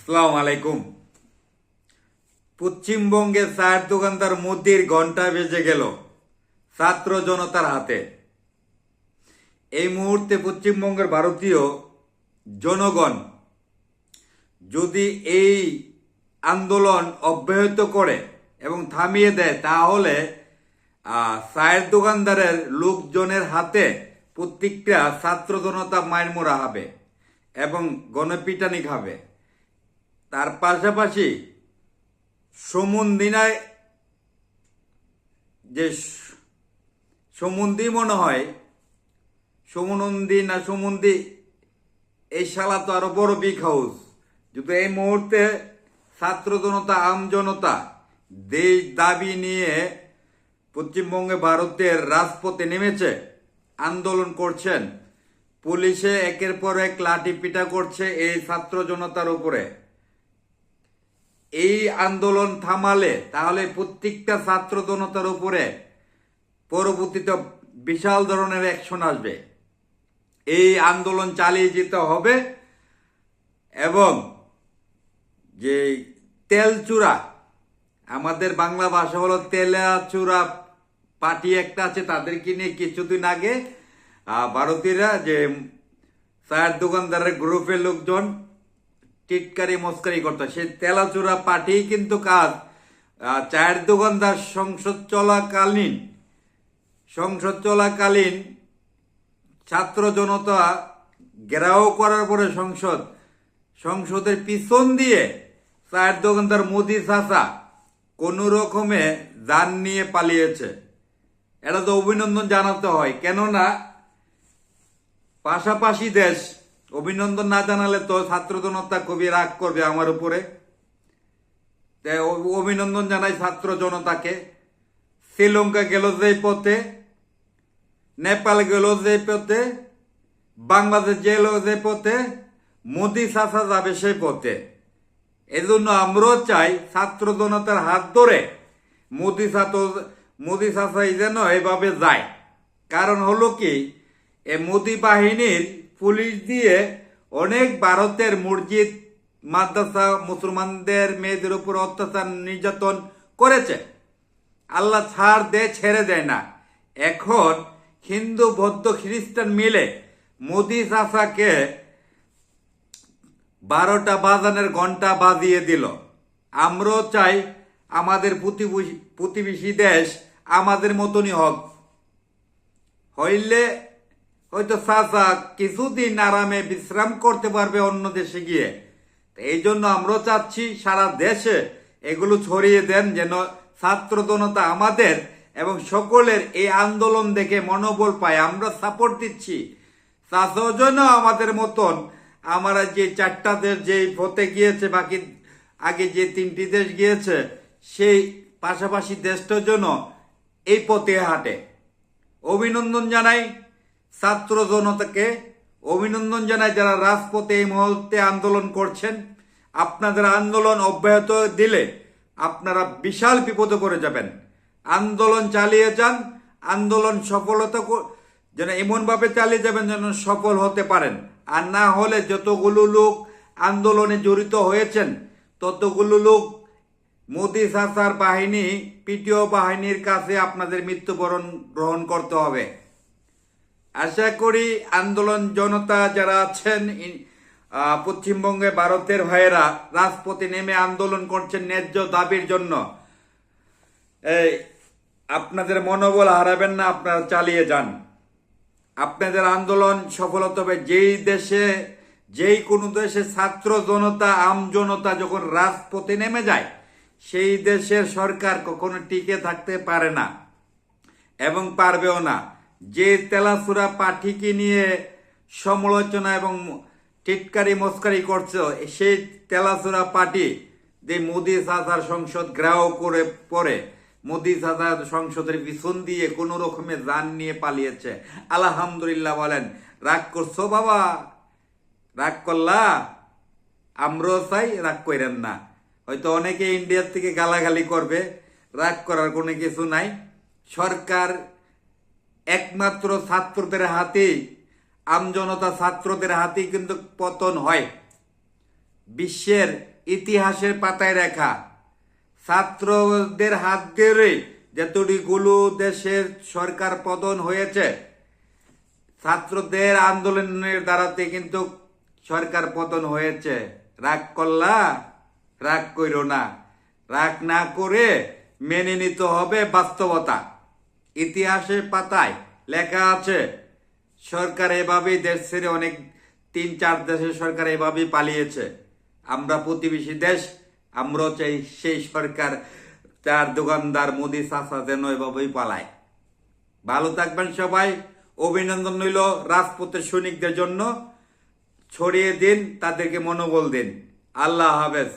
আসসালামু আলাইকুম। পশ্চিমবঙ্গে চায়ের দোকানদার মোদির ঘন্টা বেজে গেল ছাত্র জনতার হাতে। এই মুহূর্তে পশ্চিমবঙ্গের ভারতীয় জনগণ যদি এই আন্দোলন অব্যাহত করে এবং থামিয়ে দেয়, তাহলে চায়ের দোকানদারের লোকজনের হাতে প্রত্যেকটা ছাত্র জনতা মায়ের মোড়া হবে এবং গণপিটানি খাবে। তার পাশাপাশি সমুন্দিনায় যে সমুন্দি মনে হয় সমনন্দী না সমুন্দি, এই শালা তো আরো বড় বিগ হাউস। যদি এই মুহূর্তে ছাত্র জনতা আম জনতা দেশ দাবি নিয়ে পশ্চিমবঙ্গে ভারতের রাজপথে নেমেছে, আন্দোলন করছেন, পুলিশে একের পর এক লাঠি পিটা করছে এই ছাত্র জনতার উপরে। এই আন্দোলন থামালে তাহলে প্রত্যেকটা ছাত্র জনতার উপরে পরবর্তীতে বিশাল ধরনের অ্যাকশন আসবে। এই আন্দোলন চালিয়ে যেতে হবে এবং যে তেলচূড়া, আমাদের বাংলা ভাষা হলো তেলাচূড়া পার্টি একটা আছে, তাদেরকে নিয়ে কিছুদিন আগে ভারতীয়রা যে চায়ের দোকানদারের গ্রুপের লোকজন টিটকারি মস্কারি করতো, সেই তেলাচূড়া পার্টি কিন্তু কাজ চায়ের দোকানদার সংসদ চলাকালীন ছাত্র জনতা ঘেরাও করার পরে সংসদের পিছন দিয়ে চায়ের দোকানদার মোদি চাচা কোন রকমে যান নিয়ে পালিয়েছে। এটা তো অভিনন্দন জানাতে হয়, কেননা পাশাপাশি দেশ অভিনন্দন না জানালে তো ছাত্র জনতা খুবই রাগ করবে আমার উপরে। অভিনন্দন জানাই ছাত্র জনতাকে। শ্রীলঙ্কা গেল যে পথে, নেপাল গেল যে পথে, বাংলাদেশ গেল যে পথে, মোদি চাচা যাবে সেই পথে। এজন্য আমরাও চাই ছাত্র জনতার হাত ধরে মোদি চাচাই যেন এভাবে যায়। কারণ হলো কি, এ মোদি বাহিনীর পুলিশ দিয়ে অনেক ভারতের মসজিদ মাদ্রাসা মুসলমানদের মেয়েদের উপর অত্যাচার নির্যাতন করেছে। আল্লাহ ছাড় দেয়, ছেড়ে দেয় না। এখন হিন্দু বৌদ্ধ খ্রিস্টান মিলে মোদি চাচাকে 12টা বাজানের ঘন্টা বাজিয়ে দিল। আমরাও চাই আমাদের প্রতিবেশী দেশ আমাদের মতনই হোক। হইলে হয়তো চাচা কিছুদিন আরামে বিশ্রাম করতে পারবে অন্য দেশে গিয়ে। এই জন্য আমরাও চাচ্ছি সারা দেশে এগুলো ছড়িয়ে দেন, যেন ছাত্র জনতা আমাদের এবং সকলের এই আন্দোলন দেখে মনোবল পায়। আমরা সাপোর্ট দিচ্ছি, চাচাও যেন আমাদের মতন আমরা যে 4টা দেশ যেই পথে গিয়েছে, বাকি আগে যে 3টি দেশ গিয়েছে, সেই পাশাপাশি দেশটার জন্য এই পথে হাঁটে। অভিনন্দন জানাই ছাত্র জনতাকে, অভিনন্দন জানাই যারা রাজপথে এই মুহূর্তে আন্দোলন করছেন। আপনাদের আন্দোলন অব্যাহত দিলে আপনারা বিশাল বিপদে পড়ে যাবেন। আন্দোলন চালিয়ে যান, আন্দোলন সফলতা যেন এমনভাবে চালিয়ে যাবেন যেন সফল হতে পারেন। আর না হলে যতগুলো লোক আন্দোলনে জড়িত হয়েছেন, ততগুলো লোক মোদি চাচার বাহিনী, পিটিও বাহিনীর কাছে আপনাদের মৃত্যুবরণ গ্রহণ করতে হবে। আশা করি আন্দোলন জনতা যারা আছেন পশ্চিমবঙ্গে, ভারতের ভাইয়েরা রাজপথে নেমে আন্দোলন করছেন ন্যায্য দাবির জন্য, আপনাদের মনোবল হারাবেন না, আপনারা চালিয়ে যান। আপনাদের আন্দোলন সফলতা হবে। যেই কোনো দেশে ছাত্র জনতা আম জনতা যখন রাজপথে নেমে যায়, সেই দেশের সরকার কখনো টিকে থাকতে পারে না এবং পারবেও না। যে তেলাচূড়া পার্টিকে নিয়ে সমালোচনা এবং টিটকারি মস্কারি করছে, সেই তেলাচূড়া পার্টি যে মোদি চাচার সংসদ ঘেরাও করে পরে মোদি চাচার সংসদের পিছন দিয়ে কোন রকমে যান নিয়ে পালিয়েছে। আলহামদুলিল্লাহ বলেন। রাগ করছো বাবা? রাগ করলা? আমরাও চাই, রাগ করেন না। হয়তো অনেকে ইন্ডিয়ার থেকে গালাগালি করবে, রাগ করার কোনো কিছু নাই। সরকার একমাত্র ছাত্রদের হাতেই, আমজনতা ছাত্রদের হাতেই কিন্তু পতন হয়। বিশ্বের ইতিহাসের পাতায় রেখা। ছাত্রদের হাত ধরে যতগুলো দেশের সরকার পতন হয়েছে, ছাত্রদের আন্দোলনের দ্বারাতে কিন্তু সরকার পতন হয়েছে। রাগ করলা? রাগ কইরো না। রাগ না করে মেনে নিতে হবে বাস্তবতা। ইতিহাসের পাতায় লেখা আছে সরকার এভাবেই দেশ ছেড়ে অনেক 3-4 দেশের সরকার এভাবেই পালিয়েছে। আমরা প্রতিবেশী দেশ, আমরাও চাই সেই সরকার, চার দোকানদার মোদি চাচা যেন এভাবেই পালায়। ভালো থাকবেন সবাই। অভিনন্দন রইল রাজপথের সৈনিকদের জন্য। ছড়িয়ে দিন, তাদেরকে মনোবল দিন। আল্লাহ হাফেজ।